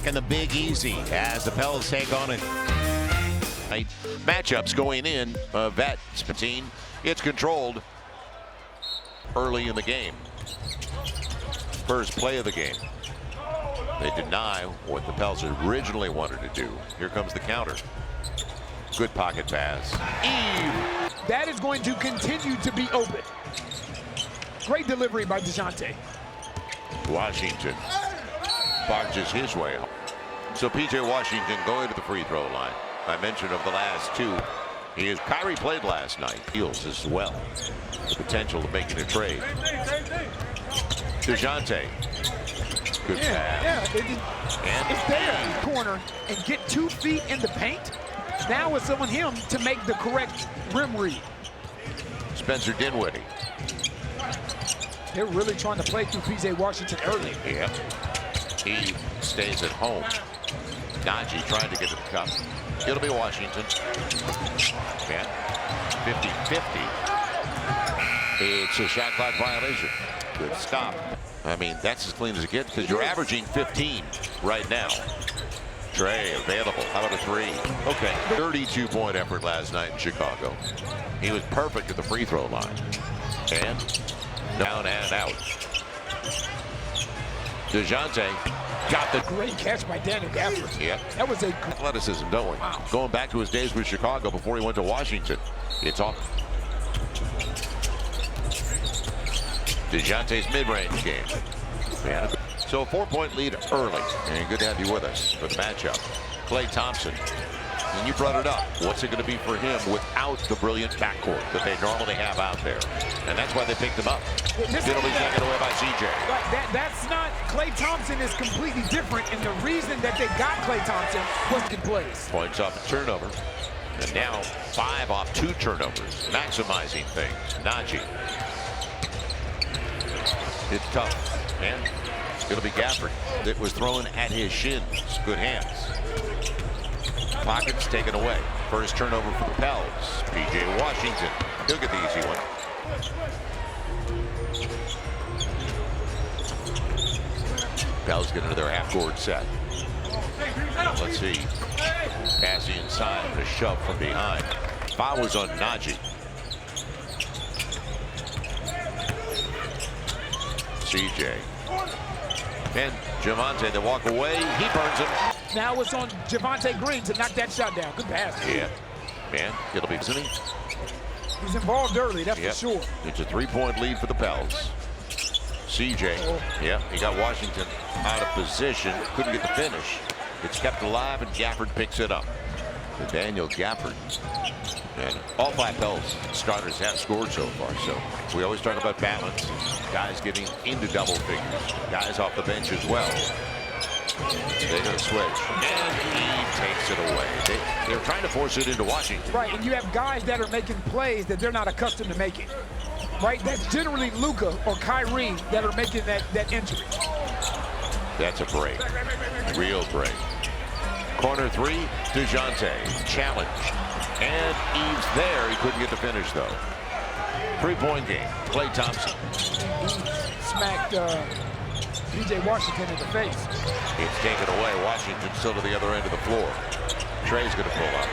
and the Big Easy as the Pels take on it. Matchups going in. Vet 15. It's controlled early in the game. First play of the game. They deny what the Pels originally wanted to do. Here comes the counter. Good pocket pass. Eve. That is going to continue to be open. Great delivery by DeJounte. Washington barges his way home. So P.J. Washington going to the free throw line. I mentioned of the last two. Kyrie played last night. Heels as well. The potential of making a trade. DeJounte. Good pass. If they're in the corner and get 2 feet in the paint, now it's on him to make the correct rim read. Spencer Dinwiddie. They're really trying to play through P.J. Washington early. Yep. He stays at home. Najee trying to get to the cup. It'll be Washington. Yeah. 50-50. It's a shot clock violation. Good stop. I mean, that's as clean as it gets because you're averaging 15 right now. Trey available. How about a 3? Okay. 32-point effort last night in Chicago. He was perfect at the free throw line. And down and out. DeJounte got the great catch by Daniel Gafford. Yep. That was a athleticism, don't we? Wow. Going back to his days with Chicago before he went to Washington. It's off. DeJounte's mid-range game. Man. So a 4-point lead early. And good to have you with us for the matchup. Klay Thompson. And you brought it up. What's it going to be for him without the brilliant backcourt that they normally have out there? And that's why they picked him up. It'll be taken away by CJ. That's not, Klay Thompson is completely different. And the reason that they got Klay Thompson was good plays. Points off a turnover. And now 5 off 2 turnovers. Maximizing things. Najee. It's tough. And it'll be Gafford that was thrown at his shins. Good hands. Pockets taken away. First turnover for the Pels. P.J. Washington. He'll get the easy one. Pels get into their half-court set. Let's see. Passing inside, a shove from behind. Foul was on Najee. CJ. And Javonte, they walk away. He burns him. Now it's on Javonte Green to knock that shot down. Good pass. Yeah. Man, it'll be, isn't he? He's involved early, that's for sure. It's a 3-point lead for the Pels. CJ, yeah, he got Washington out of position. Couldn't get the finish. It's kept alive, and Gafford picks it up. To Daniel Gafford. And all 5 Pels starters have scored so far. So we always talk about balance. Guys getting into double figures. Guys off the bench as well. They're going to switch. And he takes it away. They're trying to force it into Washington. Right, and you have guys that are making plays that they're not accustomed to making. Right, that's generally Luka or Kyrie that are making that entry. That's a break. Real break. Corner 3, DeJounte. Challenge. And Eves there. He couldn't get the finish, though. 3-point game. Klay Thompson. He smacked P.J. Washington in the face. It's taken away. Washington still to the other end of the floor. Trey's going to pull up.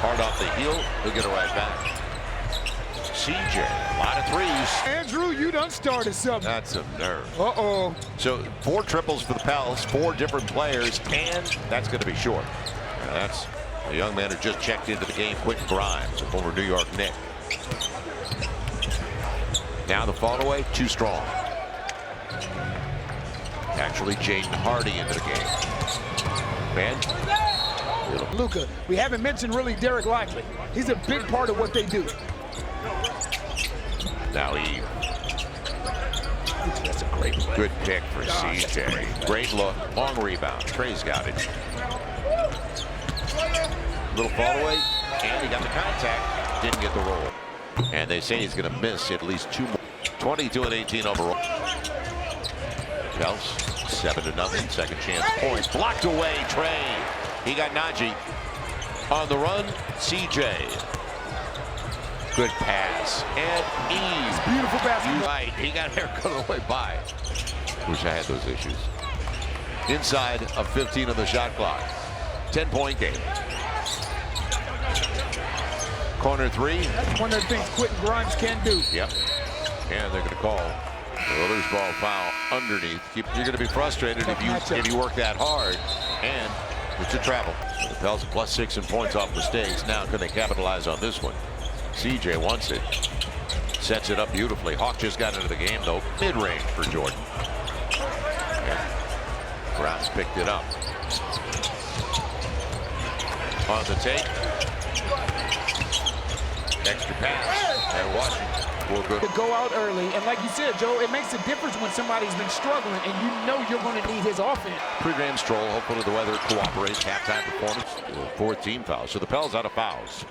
Hard off the heel. He'll get it right back. CJ, a lot of threes. Andrew, you done started something. That's a nerve. Uh-oh. So 4 triples for the Pels, 4 different players, and that's going to be short. Now that's a young man who just checked into the game, Quentin Grimes, a former New York Knick. Now the fall away, too strong. Actually, Jaden Hardy into the game. Man. Luka, we haven't mentioned really Derek Lively. He's a big part of what they do. Now Eve. That's a great play. Good pick for CJ. Great look. Long rebound. Trey's got it. Little fall away. And he got the contact. Didn't get the roll. And they say he's going to miss at least 2 more. 22 and 18 overall. Pels 7-0. Second chance points. Blocked away. Trey. He got Najee. On the run. CJ. Good pass. And Eve. Beautiful basketball. Right. He got there, cut away by. Wish I had those issues. inside of 15 on the shot clock. 10-point game. Corner three. That's one of the things Quentin Grimes can do. Yep. And they're going to call a loose ball foul underneath. You're going to be frustrated if you work that hard, and it's a travel. So the Pels are +6 in points off mistakes. Now can they capitalize on this one? CJ wants it. Sets it up beautifully. Hawk just got into the game, though. Mid-range for Jordan. And Grimes picked it up. On the take. Extra pass. And Washington will go. To go out early, and like you said, Joe, it makes a difference when somebody's been struggling and you know you're going to need his offense. Pre-game stroll. Hopefully the weather cooperates. Halftime performance. 4th team foul. So the Pels out of fouls.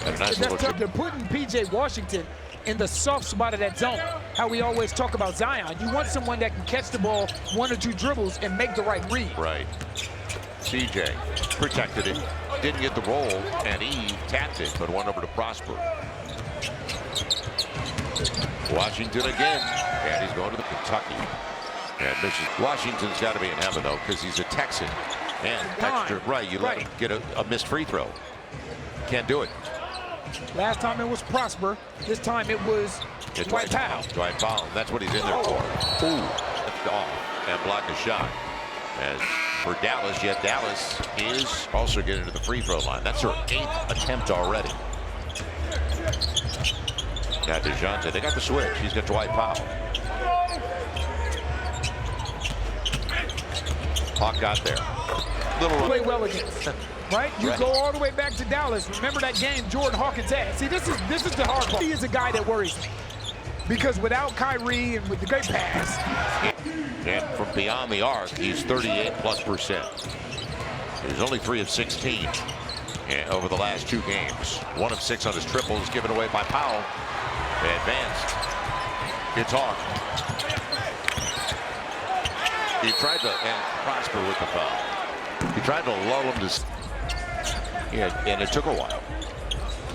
And a nice little They're putting P.J. Washington in the soft spot of that zone. How we always talk about Zion. You want someone that can catch the ball 1 or 2 dribbles and make the right read. Right. CJ protected it. Didn't get the roll, and he tapped it, but went over to Prosper. Washington again, and he's going to the Kentucky. And Washington's got to be in heaven, though, because he's a Texan. And extra, right, you let him get a missed free throw. Can't do it. Last time it was Prosper. This time it was Dwight Powell. Dwight Powell. That's what he's in there for. Ooh, left off and blocked a shot. As for Dallas, yet Dallas is also getting to the free throw line. That's her 8th attempt already. Got DeJounte. They got the switch. He's got Dwight Powell. Hawk got there. Play well against. Right? You go all the way back to Dallas. Remember that game Jordan Hawkins had. See, this is the hard part. He is a guy that worries me. Because without Kyrie and with the great pass. And from beyond the arc, he's 38+%. He's only 3 of 16 over the last 2 games. 1 of 6 on his triples, given away by Powell. Advanced. It's Hawk. He tried to Prosper with the foul. He tried to lull him to. And it took a while.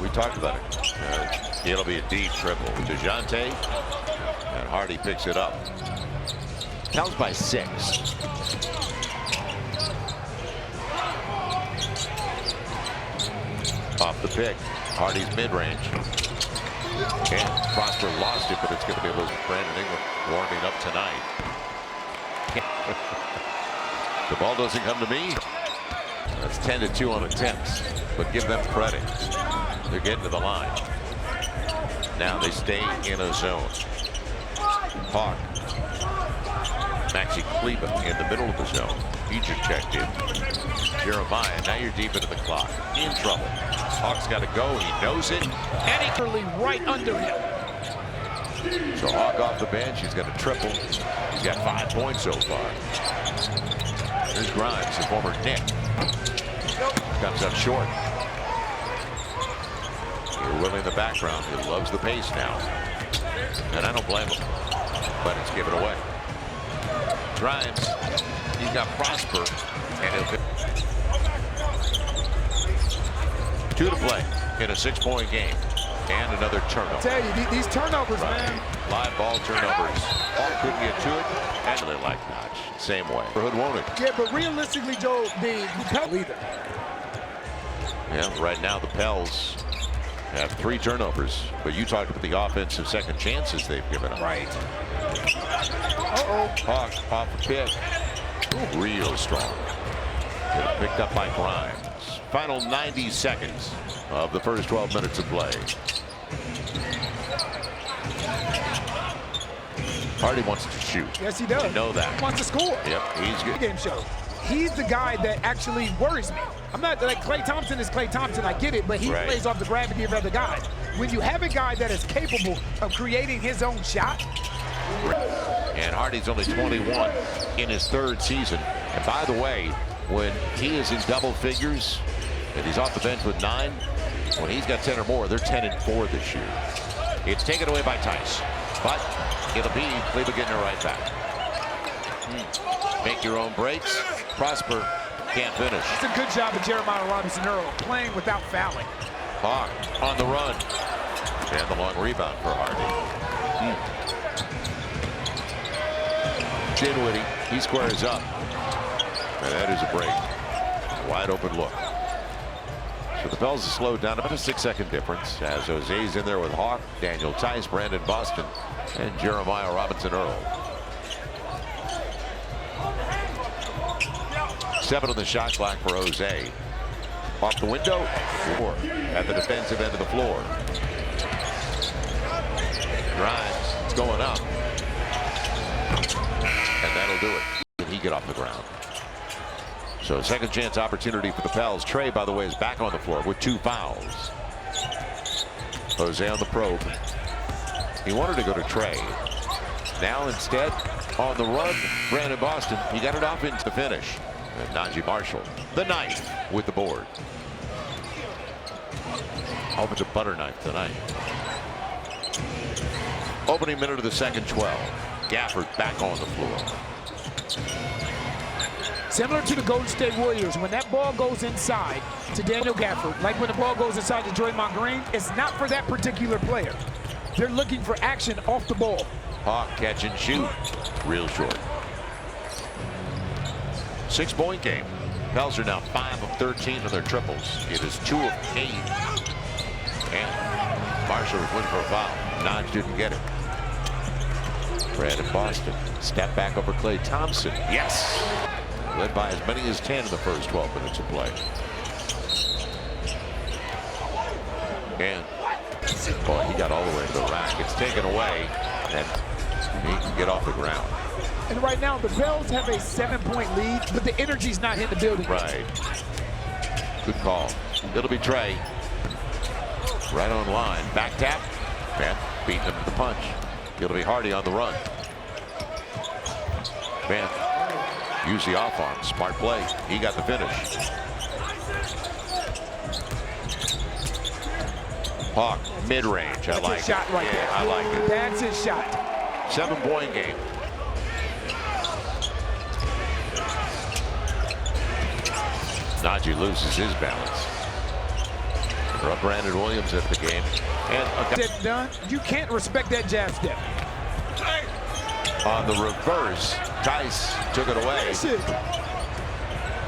We talked about it. It'll be a deep triple. DeJounte, and Hardy picks it up. Pels by 6. Off the pick. Hardy's mid-range. And Prosper lost it, but it's going to be a little Brandon Ingram warming up tonight. The ball doesn't come to me. That's 10-2 on attempts, but give them credit. They're getting to the line. Now they stay in a zone. Hawk. Maxi Kleber in the middle of the zone. He just checked in. Jeremiah, now you're deep into the clock. In trouble. Hawk's got to go. He knows it. And he curly right under him. So Hawk off the bench. He's got a triple. He's got 5 points so far. Here's Grimes, the former Knick. Comes up short. You're Willie in the background. He loves the pace now. And I don't blame him. But it's given away. Grimes, he's got Prosper. And he'll 2 to play in a 6-point game. And another turnover. I tell you, these turnovers, man. Live ball turnovers. Hawk couldn't get to it. And they like Notch. Same way. Hood won't it? Yeah, but realistically, Joe, the Pels leader. Yeah, right now the Pels have 3 turnovers. But you talked about the offensive second chances they've given up. Right. Hawk off the pick. Ooh, real strong. Picked up by Grimes. Final 90 seconds of the first 12 minutes of play. Hardy wants to shoot. Yes, he does. You know that. He wants to score. Yep, he's good. Game show. He's the guy that actually worries me. I'm not like Klay Thompson is Klay Thompson. I get it, but he plays off the gravity of other guys. When you have a guy that is capable of creating his own shot. And Hardy's only 21 in his 3rd season. And by the way, when he is in double figures and he's off the bench with 9, when he's got 10 or more, they're 10-4 this year. It's taken away by Tice, but it'll be Cleveland getting it right back. Make your own breaks. Prosper can't finish. It's a good job of Jeremiah Robinson Earl playing without fouling. Hawk on the run. And the long rebound for Hardy. Dinwiddie, he squares up. And that is a break. Wide open look. So the Pels have slowed down about a 6-second difference as Jose's in there with Hawk, Daniel Tice, Brandon Boston, and Jeremiah Robinson-Earl. 7 on the shot clock for Jose. Off the window, 4 at the defensive end of the floor. Drives, it's going up. And that'll do it. Can he get off the ground? So second chance opportunity for the Pels. Trey, by the way, is back on the floor with 2 fouls. Jose on the probe. He wanted to go to Trey. Now instead, on the run, Brandon Boston. He got it off into the finish. And Najee Marshall, the knife with the board. Offensive butter knife tonight. Opening minute of the second, 12. Gafford back on the floor. Similar to the Golden State Warriors, when that ball goes inside to Daniel Gafford, like when the ball goes inside to Draymond Green, it's not for that particular player. They're looking for action off the ball. Hawk catch and shoot. Real short. 6-point game. Pels are now 5 of 13 on their triples. It is 2 of 8. And Marshall was looking for a foul. Nodge didn't get it. Brandon Boston. Step back over Klay Thompson. Yes! Led by as many as 10 in the first 12 minutes of play. And boy, he got all the way to the rack. It's taken away, and he can get off the ground. And right now, the Pels have a 7-point lead, but the energy's not hitting the building. Right. Good call. It'll be Trey. Right on line. Back tap. Man, beating him with the punch. It'll be Hardy on the run. Man, use the off arm. Smart play. He got the finish. Hawk, mid-range. I like it. Shot right there. I like it. That's his shot. 7-point game. Najee loses his balance. Brandon Williams at the game. And done. You can't respect that jab step. On the reverse, Tice took it away.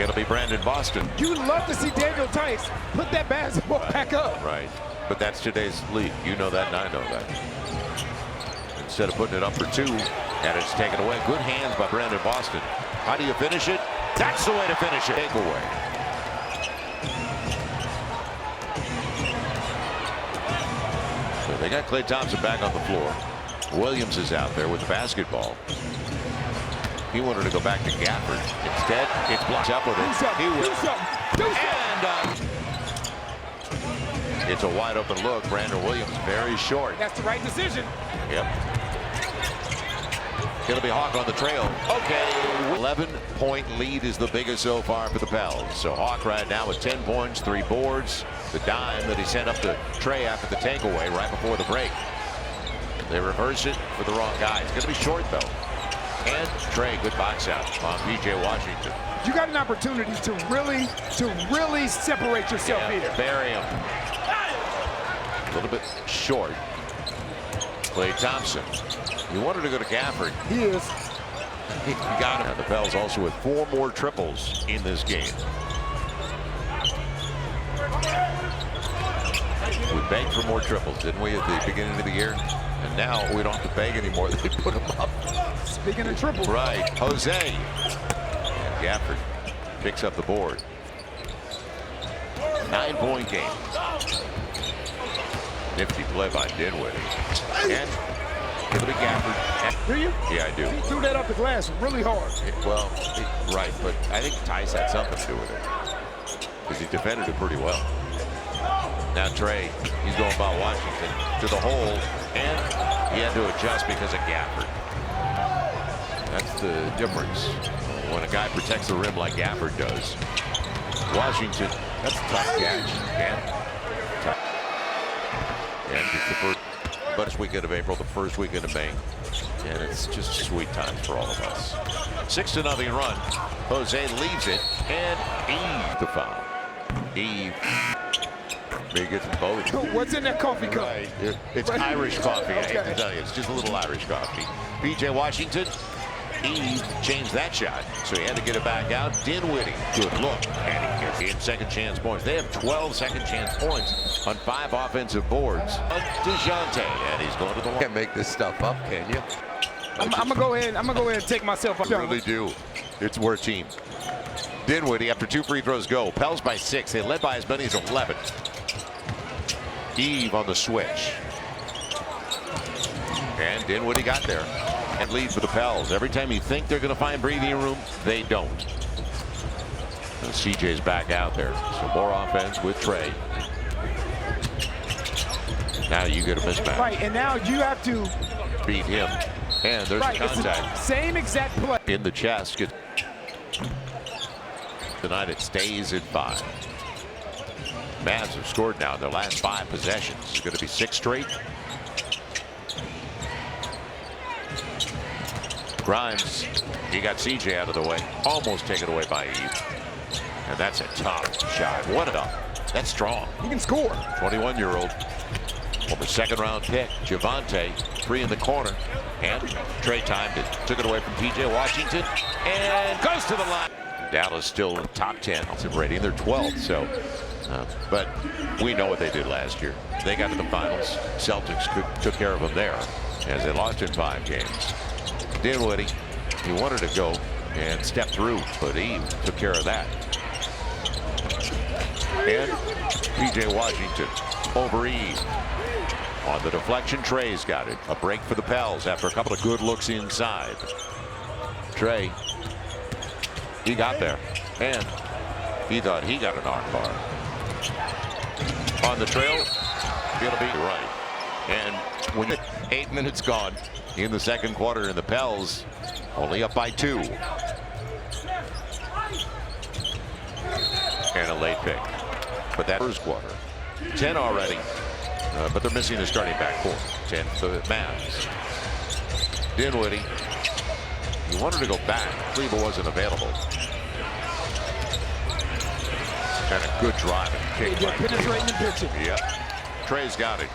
It'll be Brandon Boston. You love to see Daniel Tice put that basketball back up. Right. But that's today's league. You know that, and I know that. Instead of putting it up for 2, and it's taken away. Good hands by Brandon Boston. How do you finish it? That's the way to finish it. Takeaway. So they got Klay Thompson back on the floor. Williams is out there with the basketball. He wanted to go back to Gafford. Instead, it's blocked up with it. He will. And it's a wide open look. Brandon Williams very short. That's the right decision. Yep. It'll be Hawk on the trail. Okay. 11-point lead is the biggest so far for the Pels. So Hawk right now with 10 points, 3 boards. The dime that he sent up to Trey after the takeaway right before the break. They reverse it for the wrong guy. It's going to be short though. And Trey, good box out on P.J. Washington. You got an opportunity to really separate yourself here. Bury him. A little bit short. Klay Thompson. He wanted to go to Gafford. He is. He got him. The Pels also with 4 more triples in this game. We begged for more triples, didn't we, at the beginning of the year? And now we don't have to beg anymore. They put them up. Speaking of triples. Right. Jose. And Gafford picks up the board. 9-point game. Nifty play by Dinwiddie. And it'll be Gafford. Do you? Yeah, I do. He threw that off the glass really hard. Well, right, but I think Tice had something to do with it. Because he defended it pretty well. Now Trey, he's going by Washington to the hole, and he had to adjust because of Gafford. That's the difference when a guy protects the rim like Gafford does. Washington, that's a tough catch. And it's the first weekend of April, the first weekend of May, and it's just sweet times for all of us. 6-0 run. Jose leaves it, and Eve the foul. Eve. May get them both. What's in that coffee cup? Right. It's Irish coffee. Okay. I hate to tell you, it's just a little Irish coffee. P.J. Washington, Eve changed that shot, so he had to get it back out. Dinwiddie, good look, and he gets in second chance points. They have 12 second chance points on 5 offensive boards. DeJounte, and he's going to the line. Can't make this stuff up, can you? I'm gonna go ahead and take myself up. You really do. It's we're a team. Dinwiddie, after 2 free throws go. Pels by 6. They led by as many as 11. Eve on the switch. And Dinwiddie got there. And lead for the Pels. Every time you think they're going to find breathing room, they don't. And CJ's back out there. So more offense with Trey. Now you get a mismatch. Right, and now you have to beat him. And there's a contact. Same exact play. In the chest. Tonight it stays at 5. Mavs have scored now in their last 5 possessions. It's going to be 6 straight. Grimes, he got CJ out of the way. Almost taken away by Eve. And that's a tough shot. What a, that's strong. He can score. 21-year-old. Former second-round pick. Javante, 3 in the corner. And Trey timed it. Took it away from P.J. Washington. And goes to the line. Dallas still in top 10 rating. They're 12th, so. But we know what they did last year. They got to the finals. Celtics took care of them there as they lost in 5 games. Dinwiddie, he wanted to go and step through, but Eve took care of that. And P.J. Washington over Eve. On the deflection, Trey's got it. A break for the Pels after a couple of good looks inside. Trey, he got there, and he thought he got an arm bar. On the trail, it'll be right. And when 8 minutes gone in the second quarter, and the Pels only up by 2. And a late pick. But that first quarter, 10 already. But they're missing the starting backcourt. 10 for the Mavs. Dinwiddie, he wanted to go back. Cleveland wasn't available. And a good drive and kick. Penetrating and pitching. Yep. Trey's got it.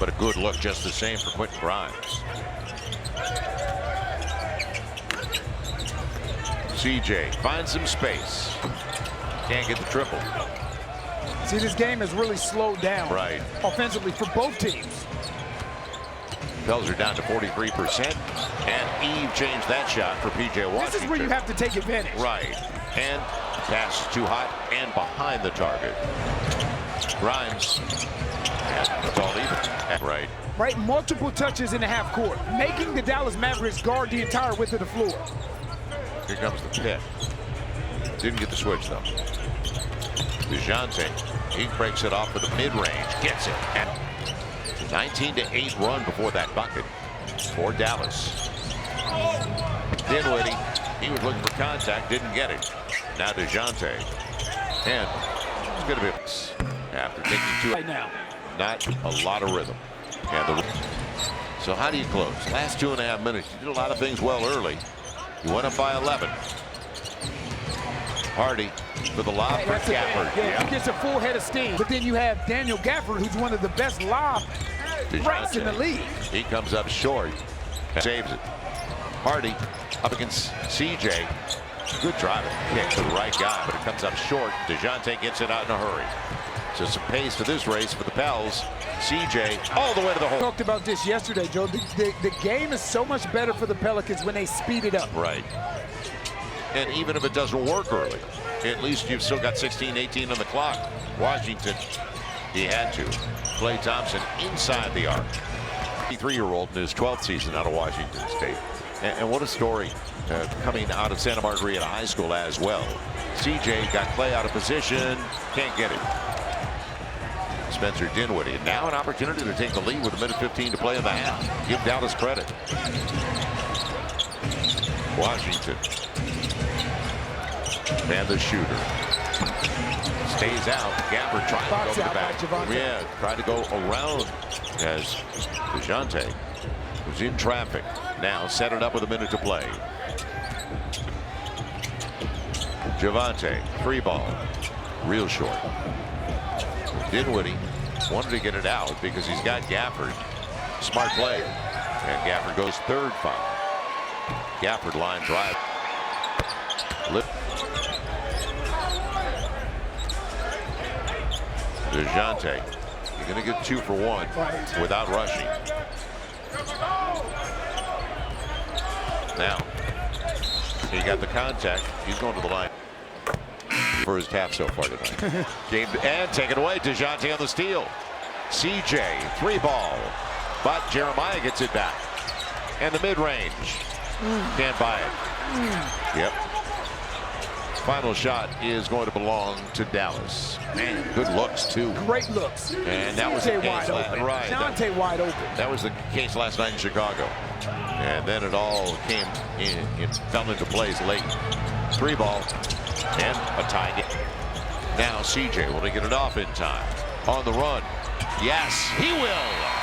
But a good look just the same for Quentin Grimes. CJ finds some space. Can't get the triple. See, this game has really slowed down. Right. Offensively for both teams. Pels are down to 43%. And Eve changed that shot for P.J. Washington. This is where you have to take advantage. Right. And pass is too hot and behind the target. Grimes. And it's all even. Right. Right. Multiple touches in the half court, making the Dallas Mavericks guard the entire width of the floor. Here comes the pick. Didn't get the switch, though. DeJounte, he breaks it off with the mid-range, gets it. And 19-8 run before that bucket for Dallas. Dinwiddie, he was looking for contact, didn't get it. Now DeJounte, and it's going to be after taking 2 right now. Not a lot of rhythm. And so how do you close? Last 2.5 minutes, you did a lot of things well early. You went up by 11. Hardy for the lob for Gafford. Yeah, he gets a full head of steam. But then you have Daniel Gafford, who's one of the best lob threats in the league. He comes up short, saves it. Hardy up against CJ. Good driving kick to the right guy, but it comes up short. DeJounte gets it out in a hurry. So some pace to this race for the Pels. CJ all the way to the hole. Talked about this yesterday, Joe. The game is so much better for the Pelicans when they speed it up. Right. And even if it doesn't work early, at least you've still got 16-18 on the clock. Washington, he had to. Klay Thompson inside the arc. 23-year-old in his 12th season out of Washington State. And what a story coming out of Santa Margarita High School as well. CJ got Klay out of position, can't get it. Spencer Dinwiddie, and now an opportunity to take the lead with 1:15 to play in the half. Give Dallas credit. Washington. And the shooter. Stays out. Gafford trying to go to the back. Yeah, tried to go around as DeJounte was in traffic. Now set it up with 1 minute to play. Javante, 3 ball. Real short. Dinwiddie wanted to get it out because he's got Gafford. Smart play. And Gafford goes 3rd foul. Gafford line drive. DeJounte, you're going to get 2 for 1 without rushing. Now, he got the contact. He's going to the line for his half so far tonight. Game and taken away. DeJounte on the steal. CJ 3-ball, but Jeremiah gets it back. And the mid-range. Can't buy it. Yep. Final shot is going to belong to Dallas. Man, good looks too. Great looks. And that was the case right. Dejounte wide open. That was the case last night in Chicago. And then it all came in. It fell into place late. 3-ball and a tie game. Now CJ will he get it off in time. On the run. Yes, he will.